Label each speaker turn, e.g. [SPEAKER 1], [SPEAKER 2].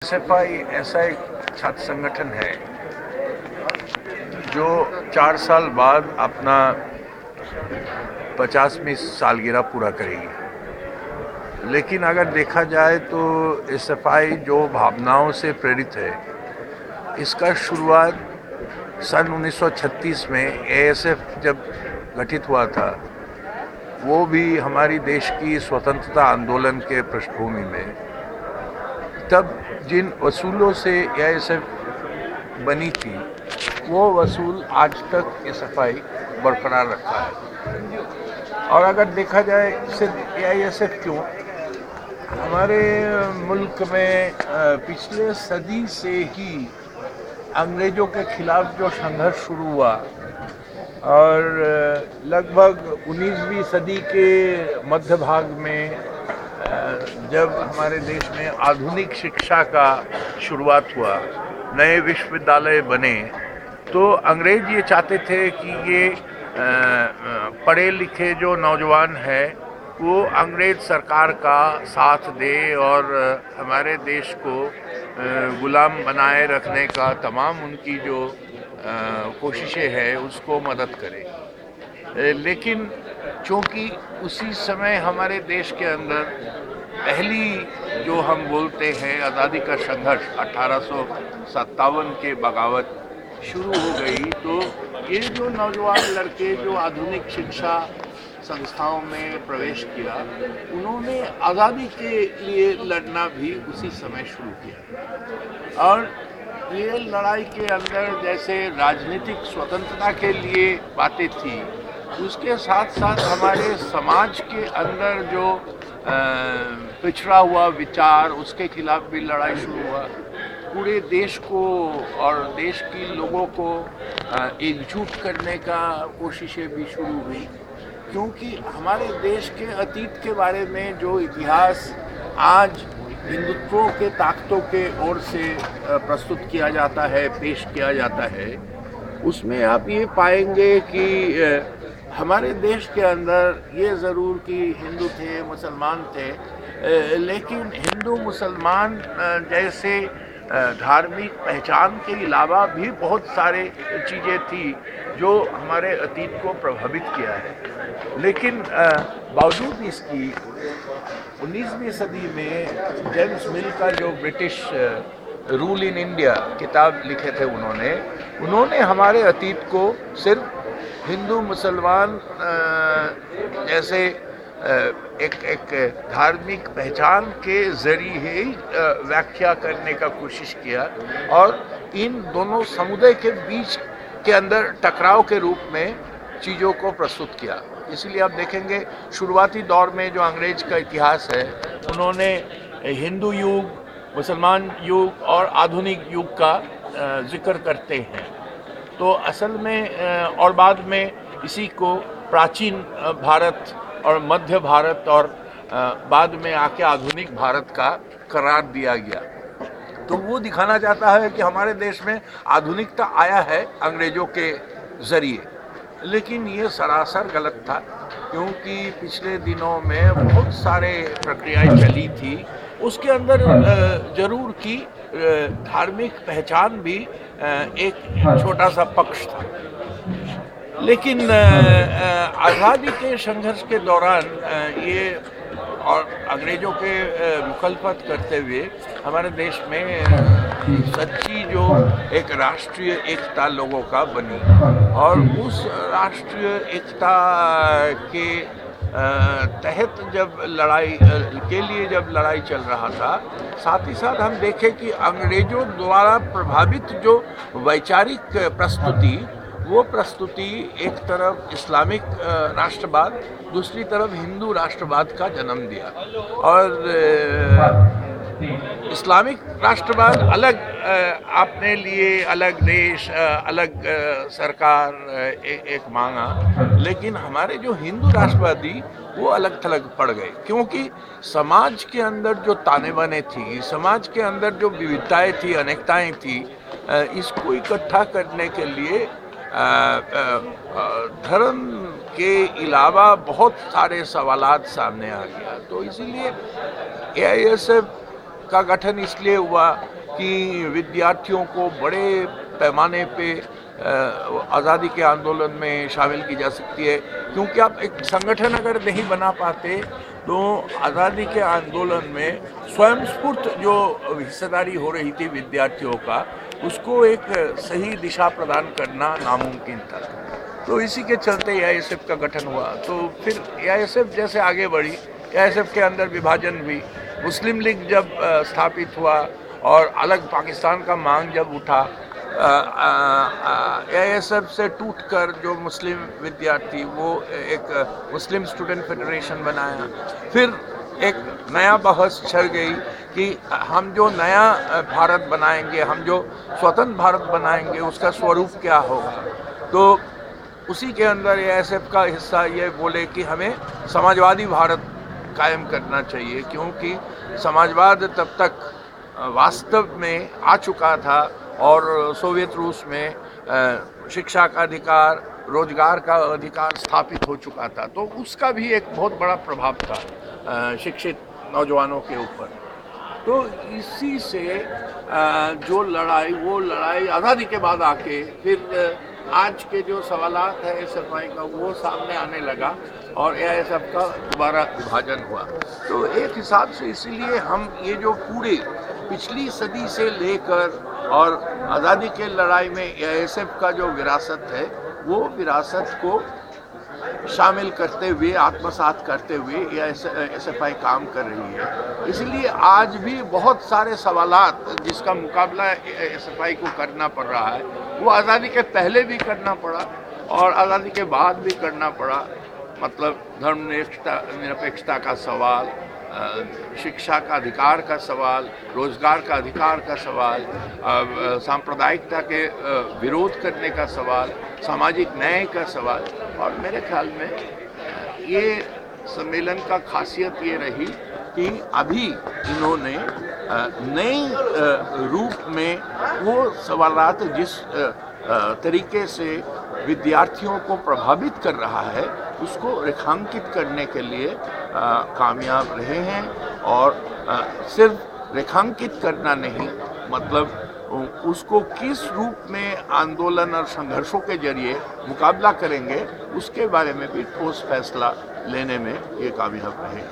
[SPEAKER 1] SFI ऐसा एक छात्र संगठन है जो 4 साल बाद अपना 50वीं सालगिरह पूरा करेगी। लेकिन अगर देखा जाए तो एसएफआई जो भावनाओं से प्रेरित है, इसका शुरुआत सन 1936 में एएसएफ जब गठित हुआ था, वो भी हमारी देश की स्वतंत्रता आंदोलन के पृष्ठभूमि में। तब जिन वसूलों से एआईएसएफ बनी थी, वो वसूल आज तक एसएफआई बरकरार रखा है। और अगर देखा जाए सिर्फ एआईएसएफ क्यों, हमारे मुल्क में पिछले सदी से ही अंग्रेज़ों के खिलाफ जो संघर्ष शुरू हुआ और लगभग 19वीं सदी के मध्य भाग में जब हमारे देश में आधुनिक शिक्षा का शुरुआत हुआ, नए विश्वविद्यालय बने, तो अंग्रेज ये चाहते थे कि ये पढ़े लिखे जो नौजवान है वो अंग्रेज सरकार का साथ दे और हमारे देश को गुलाम बनाए रखने का तमाम उनकी जो कोशिशें हैं उसको मदद करे। लेकिन चूँकि उसी समय हमारे देश के अंदर पहली जो हम बोलते हैं आज़ादी का संघर्ष 1857 के बगावत शुरू हो गई, तो ये जो नौजवान लड़के जो आधुनिक शिक्षा संस्थाओं में प्रवेश किया, उन्होंने आज़ादी के लिए लड़ना भी उसी समय शुरू किया। और ये लड़ाई के अंदर जैसे राजनीतिक स्वतंत्रता के लिए बातें थी, उसके साथ साथ हमारे समाज के अंदर जो पिछड़ा हुआ विचार, उसके खिलाफ भी लड़ाई शुरू हुआ। पूरे देश को और देश के लोगों को एकजुट करने का कोशिशें भी शुरू हुई, क्योंकि हमारे देश के अतीत के बारे में जो इतिहास आज हिंदुत्व के ताकतों के ओर से प्रस्तुत किया जाता है, पेश किया जाता है, उसमें आप ये पाएंगे कि हमारे देश के अंदर ये ज़रूर कि हिंदू थे, मुसलमान थे, लेकिन हिंदू मुसलमान जैसे धार्मिक पहचान के अलावा भी बहुत सारे चीज़ें थी जो हमारे अतीत को प्रभावित किया है। लेकिन बावजूद इसकी 19वीं सदी में जेम्स मिल का जो ब्रिटिश रूल इन इंडिया किताब लिखे थे, उन्होंने हमारे अतीत को सिर्फ हिंदू मुसलमान जैसे एक धार्मिक पहचान के जरिए ही व्याख्या करने का कोशिश किया और इन दोनों समुदाय के बीच के अंदर टकराव के रूप में चीज़ों को प्रस्तुत किया। इसलिए आप देखेंगे शुरुआती दौर में जो अंग्रेज का इतिहास है, उन्होंने हिंदू युग, मुसलमान युग और आधुनिक युग का जिक्र करते हैं। तो असल में और बाद में इसी को प्राचीन भारत और मध्य भारत और बाद में आके आधुनिक भारत का करार दिया गया। तो वो दिखाना चाहता है कि हमारे देश में आधुनिकता आया है अंग्रेज़ों के ज़रिए, लेकिन ये सरासर गलत था, क्योंकि पिछले दिनों में बहुत सारे प्रक्रियाएं चली थी। उसके अंदर जरूर की धार्मिक पहचान भी एक छोटा सा पक्ष था, लेकिन आज़ादी के संघर्ष के दौरान ये और अंग्रेज़ों के मुखालफत करते हुए हमारे देश में सच्ची जो एक राष्ट्रीय एकता लोगों का बनी, और उस राष्ट्रीय एकता के तहत जब लड़ाई के लिए जब लड़ाई चल रहा था, साथ ही साथ हम देखें कि अंग्रेज़ों द्वारा प्रभावित जो वैचारिक प्रस्तुति, वो प्रस्तुति एक तरफ इस्लामिक राष्ट्रवाद, दूसरी तरफ हिंदू राष्ट्रवाद का जन्म दिया। और इस्लामिक राष्ट्रवाद अलग अपने लिए अलग देश, अलग सरकार एक मांगा, लेकिन हमारे जो हिंदू राष्ट्रवादी वो अलग थलग पड़ गए, क्योंकि समाज के अंदर जो ताने बाने थी, समाज के अंदर जो विविधताएं थी, अनेकताएं थी, इसको इकट्ठा करने के लिए धर्म के अलावा बहुत सारे सवालात सामने आ गया। तो इसीलिए एआईएसएफ का गठन इसलिए हुआ कि विद्यार्थियों को बड़े पैमाने पे आज़ादी के आंदोलन में शामिल की जा सकती है, क्योंकि आप एक संगठन अगर नहीं बना पाते तो आज़ादी के आंदोलन में स्वयं स्फूर्त जो हिस्सेदारी हो रही थी विद्यार्थियों का, उसको एक सही दिशा प्रदान करना नामुमकिन था। तो इसी के चलते एआईएसएफ का गठन हुआ। तो फिर एआईएसएफ जैसे आगे बढ़ी, एआईएसएफ के अंदर विभाजन हुई, मुस्लिम लीग जब स्थापित हुआ और अलग पाकिस्तान का मांग जब उठा, एआईएसएफ से टूटकर जो मुस्लिम विद्यार्थी वो एक मुस्लिम स्टूडेंट फेडरेशन बनाया। फिर एक नया बहस छिड़ गई कि हम जो नया भारत बनाएंगे, हम जो स्वतंत्र भारत बनाएंगे, उसका स्वरूप क्या होगा। तो उसी के अंदर एआईएसएफ का हिस्सा ये बोले कि हमें समाजवादी भारत कायम करना चाहिए, क्योंकि समाजवाद तब तक वास्तव में आ चुका था और सोवियत रूस में शिक्षा का अधिकार, रोजगार का अधिकार स्थापित हो चुका था। तो उसका भी एक बहुत बड़ा प्रभाव था शिक्षित नौजवानों के ऊपर। तो इसी से जो लड़ाई, वो लड़ाई आज़ादी के बाद आके फिर आज के जो सवालात है एसएफआई का, वो सामने आने लगा और एआईएसएफ का दोबारा विभाजन हुआ। तो एक हिसाब से इसीलिए हम ये जो पूरे पिछली सदी से लेकर और आज़ादी के लड़ाई में एआईएसएफ का जो विरासत है, वो विरासत को शामिल करते हुए, आत्मसात करते हुए एसएफआई काम कर रही है। इसलिए आज भी बहुत सारे सवालात जिसका मुकाबला एसएफआई को करना पड़ रहा है, वो आज़ादी के पहले भी करना पड़ा और आज़ादी के बाद भी करना पड़ा। मतलब धर्मनिरपेक्षता का सवाल, शिक्षा का अधिकार का सवाल, रोजगार का अधिकार का सवाल, सांप्रदायिकता के विरोध करने का सवाल, सामाजिक न्याय का सवाल। और मेरे ख्याल में ये सम्मेलन का खासियत ये रही कि अभी इन्होंने नए रूप में वो सवालात जिस तरीके से विद्यार्थियों को प्रभावित कर रहा है, उसको रेखांकित करने के लिए कामयाब रहे हैं। और सिर्फ रेखांकित करना नहीं, मतलब उसको किस रूप में आंदोलन और संघर्षों के जरिए मुकाबला करेंगे, उसके बारे में भी ठोस फैसला लेने में ये कामयाब रहे।